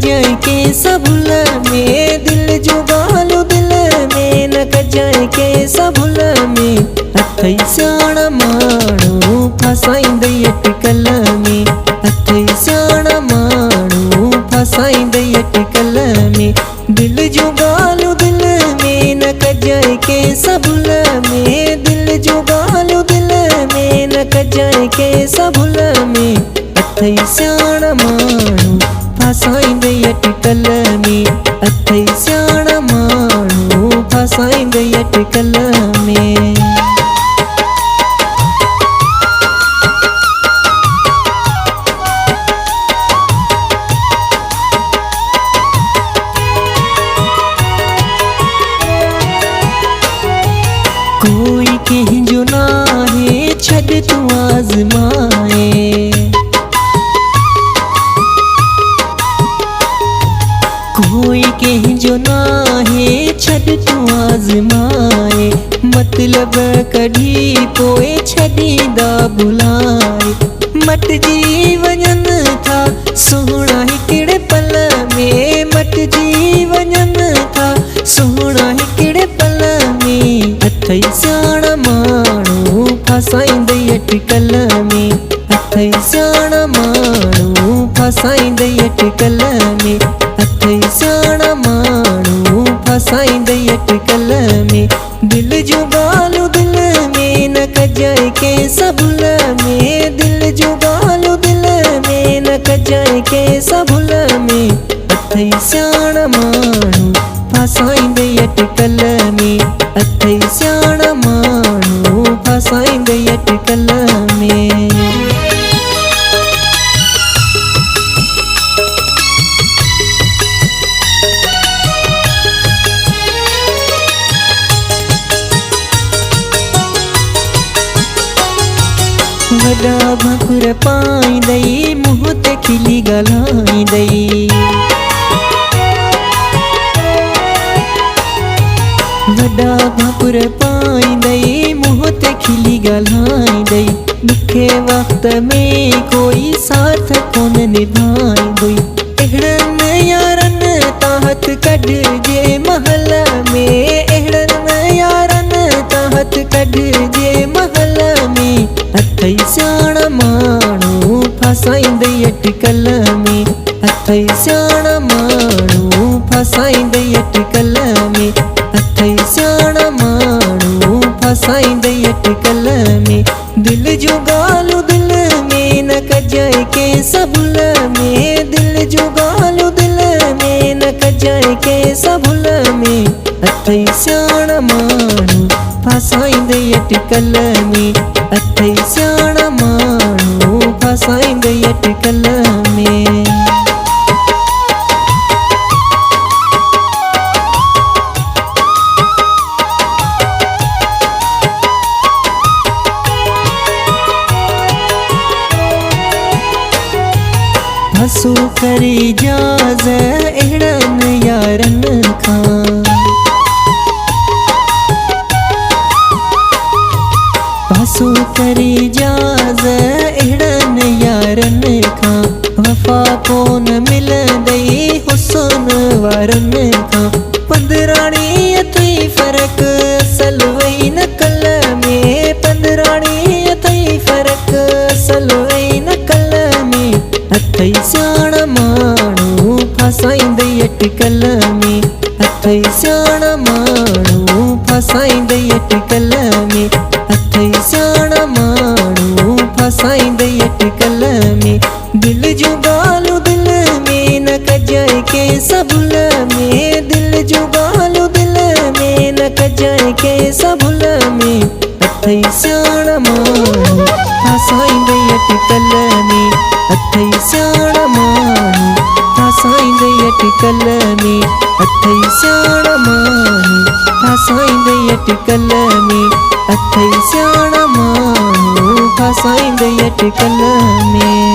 कजाए के सबुल में दिल जुगालू दिल में न कजाए के सबुल में अथई स्याणा माण्हू फसाईंदई अटकल में अथई स्याणा माण्हू फसाईंदई अटकल में दिल जुगालू दिल में न कजाए के सबुल में दिल जुगालू दिल में न कजाए के सबुल में अथई स्याणा माण्हू फसाईंदई अटकल में अथई स्याणा माण्हू फसाईंदई अटकल में। कोई कंहिंजो नाहे छॾ तूं आज़माए कोई कंहिंजो नाहे छॾ तूं आज़माए मतलब कढी पोइ छॾींदा भुलाए मटिजी वञनि था सुहिणा हिकिड़े पल में मटिजी वञनि था सुहिणा हिकिड़े पल में अथई स्याणा माण्हू फसाईंदई अटकल में अथई स्याणा माण्हू फसाईंदई अटकल में अथई स्याणा माण्हू फसाईंदई अटकल में दिल जुगालू दिल में न कजाए के सबुल में दिल जुगालू दिल में न कजाए के सबुल में अथई स्याणा माण्हू फसाईंदई अटकल में अथई स्याणा माण्हू फसाईंदई अटकल में। वॾा भकुर पाईंदई मुंहं ते खिली ॻाल्हाईंदई वॾा भकुर पाईंदई मुंहं ते खिली ॻाल्हाईंदई ॾुखे वक़्त में कोई साथ कोन निभाईंदई अहिड़नि यारनि तां हथ कढिजे महल में अहिड़नि यारनि तां हथ कढिजे महल में अथई स्याणा माण्हू फसाईंदई अटकल में अथई स्याणा माण्हू फसाईंदई अटकल में अथई स्याणा माण्हू फसाईंदई अटकल में दिल जुगालू दिल में न कजाए के सबुल में दिल जुगालू दिल में न कजाए के सबुल में अथई स्याणा माण्हू फसाईंदई अटकल में अथई स्याणा माण्हू फसाईंदई अटकल में। हसू करी जाज़ अहिड़नि यारनि खां हसू करी जाज़ अहिड़नि यारनि खां वफ़ा कोन मिलंदई हुस्न वारनि खां पंद्राणी अथई फ़र्क़ु असल वई नकल में पंद्राणी अथई फ़र्क़ु असल वई नकल में अथई स्याणा माण्हू फसाईंदई अटकल में अथई स्याणा माण्हू फसाईंदई अटकल में अथई स्याणा माण्हू फसाईंदई अटकल में दिल जुगालू दिल में न कजाए के सबुल में दिल जुगालू दिल में न कजाए के सबुल में अथई स्याणा माण्हू फसाईंदई अटकल में अथई स्याणा माण्हू फसाईंदई अटकल में अथई स्याणा माण्हू फसाईंदई अटकल में अथई स्याणा माण्हू फसाईंदई अटकल में।